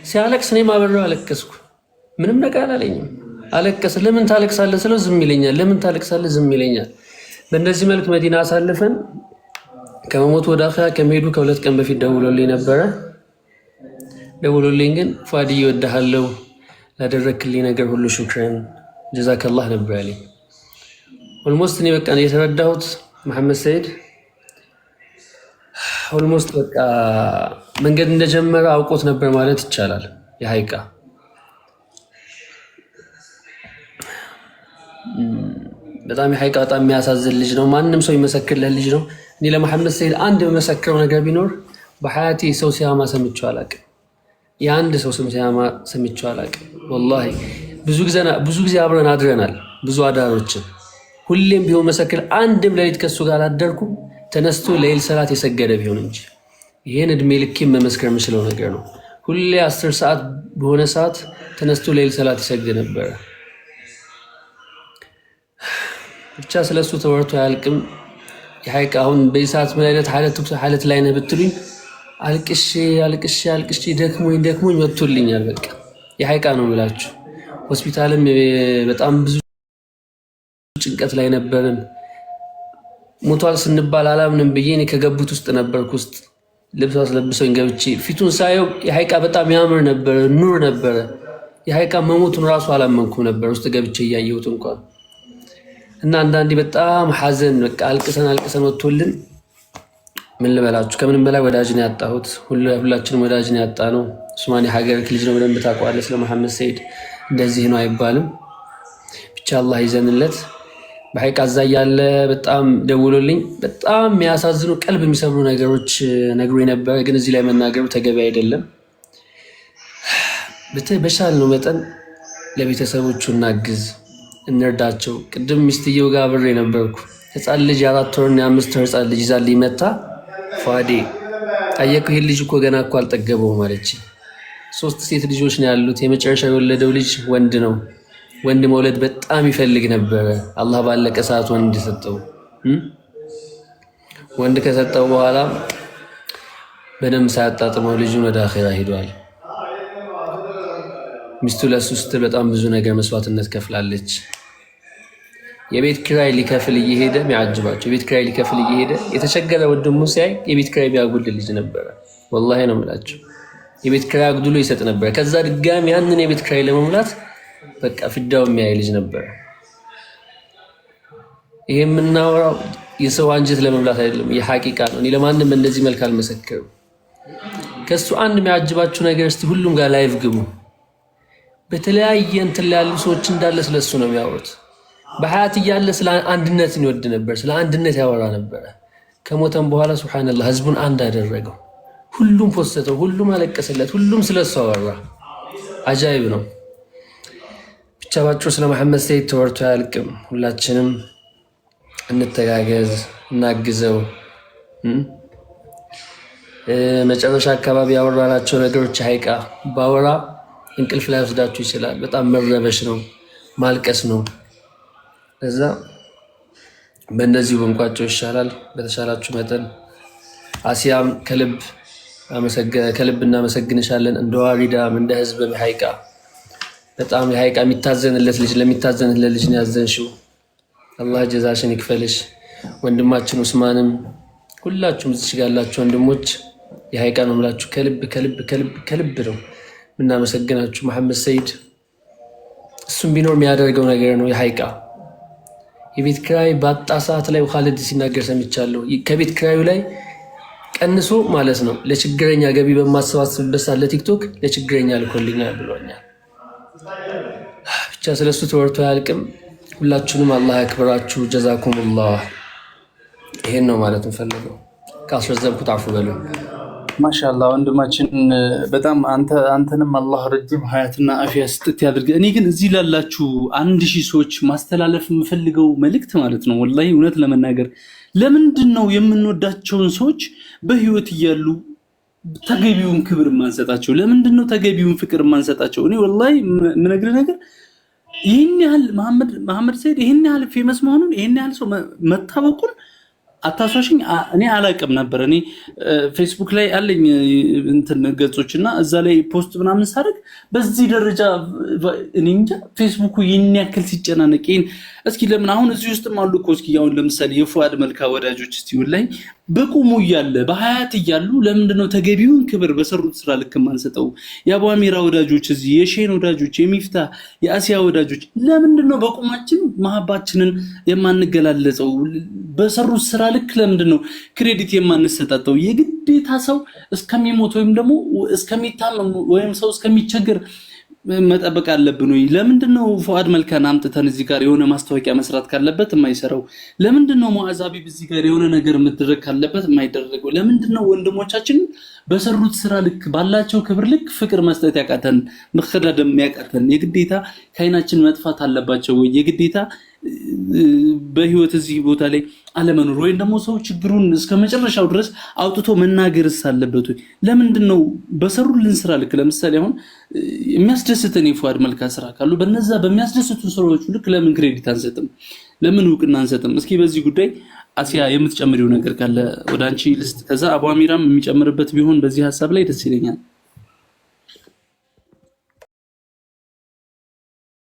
ሲያለቅስ እኔም አብሬው አለቀስኩ። ምንም ነገር አላለኝም። አለቀሰ። ለምን ታለቅሳለህ ስለው ዝም ይለኛል። ለምን ታለቅሳለህ ዝም ይለኛል። በእንደዚህ መልክ መዲና አሳልፈን ከመሞቱ ወደ አኺራ ከመሄዱ ከ2 ቀን በፊት ደውሎልኝ ነበረ። ደውሎልኝ ግን ፏዲ እወድሃለሁ ላደረክልኝ ነገር ሁሉ ሹክራን ጀዛከላህ ነበር ያለኝ። ኦልሞስት እኔ በቃ የተረዳሁት መሐመድ ሰይድ ኦልሞስት በቃ መንገድ እንደጀመረ አውቆት ነበር ማለት ይቻላል። የሀይቃ በጣም የሀይቃ በጣም የሚያሳዝን ልጅ ነው። ማንም ሰው ይመሰክርለት ልጅ ነው። እኔ ለመሐመድ ሰይድ አንድ በመሰክረው ነገር ቢኖር በሐያቴ ሰው ሲያማ ሰምቼው አላውቅም። የአንድ ሰው ስም ሲያማ ሰምቼው አላውቅም። ወላሂ ብዙ ጊዜ አብረን አድረናል፣ ብዙ አዳሮችን። ሁሌም ቢሆን መሰክር አንድም ሌሊት ከሱ ጋር አላደርኩም ተነስቶ ለይል ሰላት የሰገደ ቢሆን እንጂ። ይሄን እድሜ ልኬም መመስከር የምችለው ነገር ነው። ሁሌ 10 ሰዓት በሆነ ሰዓት ተነስቶ ለይል ሰላት ይሰግድ ነበረ። ብቻ ስለሱ ተወርቶ አያልቅም። የሀይቅ አሁን በዚህ ሰዓት ምን አይነት ሐለት ላይ ነህ ብትሉኝ አልቅሼ ደክሞኝ ወጥቶልኛል። በቃ የሀይቃ ነው የምላችሁ። ሆስፒታልም በጣም ብዙ ጭንቀት ላይ ነበርን። ሞቷል ስንባል አላምንም ብዬ እኔ ከገቡት ውስጥ ነበርኩ። ውስጥ ልብስ አስለብሰውኝ ገብቼ ፊቱን ሳየው የሀይቃ በጣም ያምር ነበረ፣ ኑር ነበረ። የሀይቃ መሞቱን ራሱ አላመንኩም ነበር ውስጥ ገብቼ እያየሁት እንኳን። እና አንዳንዴ በጣም ሐዘን በቃ አልቅሰን ወጥቶልን ምን ልበላችሁ፣ ከምንም በላይ ወዳጅን ያጣሁት። ሁላችንም ወዳጅን ያጣ ነው። ሱማኔ ሀገር ልጅ ነው፣ በደንብ ታውቀዋለህ። ስለ መሐመድ ሰይድ እንደዚህ ነው አይባልም። ብቻ አላህ ይዘንለት። በሀይቅ አዛ እያለ በጣም ደውሎልኝ በጣም የሚያሳዝኑ ቀልብ የሚሰብሩ ነገሮች ነግሮ የነበረ፣ ግን እዚህ ላይ መናገሩ ተገቢ አይደለም። በቻልነው መጠን ለቤተሰቦቹ እናግዝ፣ እንርዳቸው። ቅድም ሚስትየው ጋር አብሬ ነበርኩ። ህፃን ልጅ የ4 ወርና የ5 ወር ህፃን ልጅ ይዛልኝ መታ። ፏዴ ጠየቅኩ፣ ይሄን ልጅ እኮ ገና እኮ አልጠገበውም አለች። 3 ሴት ልጆች ነው ያሉት። የመጨረሻ የወለደው ልጅ ወንድ ነው። ወንድ መውለድ በጣም ይፈልግ ነበረ። አላህ ባለቀ ሰዓት ወንድ ሰጠው። ወንድ ከሰጠው በኋላ በደንብ ሳያጣጥመው ልጁን ወደ አኺራ ሄዷል። ሚስቱ ለሱ ስትል በጣም ብዙ ነገር መስዋዕትነት ከፍላለች። የቤት ኪራይ ሊከፍል እየሄደ የሚያጅባቸው የቤት ኪራይ ሊከፍል እየሄደ የተቸገረ ወንድሙ ሲያይ የቤት ኪራይ ቢያጉል ልጅ ነበረ። ወላሂ ነው የምላቸው። የቤት ኪራይ አጉድሎ ይሰጥ ነበረ። ከዛ ድጋሚ ያንን የቤት ኪራይ ለመሙላት በቃ ፍዳው የሚያይ ልጅ ነበረ። ይሄ የምናወራው የሰው አንጀት ለመብላት አይደለም፣ የሐቂቃ ነው። እኔ ለማንም እንደዚህ መልክ አልመሰክርም። ከሱ አንድ የሚያጅባችሁ ነገር እስቲ ሁሉም ጋር ላይቭ ግቡ። በተለያየ እንትን ላይ ያሉ ሰዎች እንዳለ ስለሱ ነው የሚያወሩት። በሐያት እያለ ስለ አንድነትን ይወድ ነበር፣ ስለ አንድነት ያወራ ነበረ። ከሞተም በኋላ ሱብሃንአላህ ህዝቡን አንድ አደረገው። ሁሉም ፖስተው፣ ሁሉም አለቀሰለት፣ ሁሉም ስለሱ አወራ። አጃይብ ነው። ብቻ ባጭሩ ስለ መሐመድ ሰይድ ተወርቶ አያልቅም። ሁላችንም እንተጋገዝ፣ እናግዘው። መጨረሻ አካባቢ ያወራናቸው ነገሮች ሀይቃ ባወራ እንቅልፍ ላይ ወስዳችሁ ይችላል። በጣም መረበሽ ነው፣ ማልቀስ ነው። እዛ በእነዚሁ በንቋቸው ይሻላል። በተሻላችሁ መጠን አሲያም ከልብ እናመሰግንሻለን። እንደ ዋሪዳም እንደ ህዝብም ሀይቃ በጣም የሀይቃ የሚታዘንለት ልጅ ለሚታዘንለት ልጅ ነው ያዘንሽው። አላህ ጀዛሽን ይክፈልሽ። ወንድማችን ኡስማንም ሁላችሁም እዚህ ጋር ያላችሁ ወንድሞች የሀይቃ ነው የምላችሁ ከልብ ነው የምናመሰግናችሁ። መሐመድ ሰይድ እሱም ቢኖር የሚያደርገው ነገር ነው። የሀይቃ የቤት ኪራይ ባጣ ሰዓት ላይ ኻሊድ ሲናገር ሰምቻለሁ። ከቤት ኪራዩ ላይ ቀንሶ ማለት ነው ለችግረኛ ገቢ በማሰባሰብበት ሰዓት ለቲክቶክ ለችግረኛ ልኮልኛል ብሎኛል። ብቻ ስለሱ ተወርቶ አያልቅም። ሁላችሁንም አላህ ያክብራችሁ። ጀዛኩሙላህ። ይሄን ነው ማለት እንፈልገው። ካስረዘምኩት አፉ በሉ። ማሻአላህ ወንድማችን በጣም አንተንም አላህ ረጅም ሀያትና አፊያ ስጥት ያድርግ። እኔ ግን እዚህ ላላችሁ 1000 ሰዎች ማስተላለፍ የምፈልገው መልእክት ማለት ነው ወላሂ እውነት ለመናገር ለምንድን ነው የምንወዳቸውን ሰዎች በህይወት እያሉ ተገቢውን ክብር ማንሰጣቸው? ለምንድን ነው ተገቢውን ፍቅር ማንሰጣቸው? እኔ ወላሂ የምነግርህ ነገር ይሄን ያህል መሐመድ ሰይድ ይሄን ያህል ፌመስ መሆኑን ይሄን ያህል ሰው መታወቁን አታሷሽኝ እኔ አላቅም ነበር። እኔ ፌስቡክ ላይ አለኝ እንትን ገጾችና እዛ ላይ ፖስት ምናምን ሳደርግ በዚህ ደረጃ እኔ እንጃ ፌስቡኩ ይህን ያክል ሲጨናነቅ እስኪ ለምን አሁን እዚህ ውስጥም አሉ እኮ እስኪ አሁን ለምሳሌ የፉአድ መልካ ወዳጆች እስቲ ላይ በቁሙ እያለ በሀያት እያሉ ለምንድነው ተገቢውን ክብር በሰሩት ስራ ልክ ማንሰጠው? የአቡ አሚራ ወዳጆች እዚህ የሼን ወዳጆች የሚፍታ የአሲያ ወዳጆች ለምንድነው በቁማችን መሀባችንን የማንገላለጸው? በሰሩት ስራ ልክ ለምንድነው ክሬዲት የማንሰጣጠው? የግዴታ ሰው እስከሚሞት ወይም ደግሞ እስከሚታመም ወይም ሰው እስከሚቸገር መጠበቅ አለብን ወይ? ለምንድነው ፉአድ መልካን አምጥተን እዚህ ጋር የሆነ ማስታወቂያ መስራት ካለበት የማይሰራው? ለምንድነው ሙአዝ ሀቢብ እዚህ ጋር የሆነ ነገር መደረግ ካለበት የማይደረገው? ለምንድነው ወንድሞቻችን በሰሩት ስራ ልክ ባላቸው ክብር ልክ ፍቅር መስጠት ያቃተን መከዳደም ያቃተን? የግዴታ ከአይናችን መጥፋት አለባቸው ወይ? የግዴታ በህይወት እዚህ ቦታ ላይ አለመኖር ወይም ደግሞ ሰው ችግሩን እስከመጨረሻው ድረስ አውጥቶ መናገርስ አለበት ወይ? ለምንድነው በሰሩልን ስራ ልክ ለምሳሌ አሁን የሚያስደስተን የፉአድ መልካ ስራ ካሉ በነዛ በሚያስደስቱ ስራዎች ልክ ለምን ክሬዲት አንሰጥም? ለምን እውቅና አንሰጥም? እስኪ በዚህ ጉዳይ አሲያ የምትጨምሪው ነገር ካለ ወደ አንቺ ልስጥ። ከዛ አቡ አሚራም የሚጨምርበት ቢሆን በዚህ ሐሳብ ላይ ደስ ይለኛል።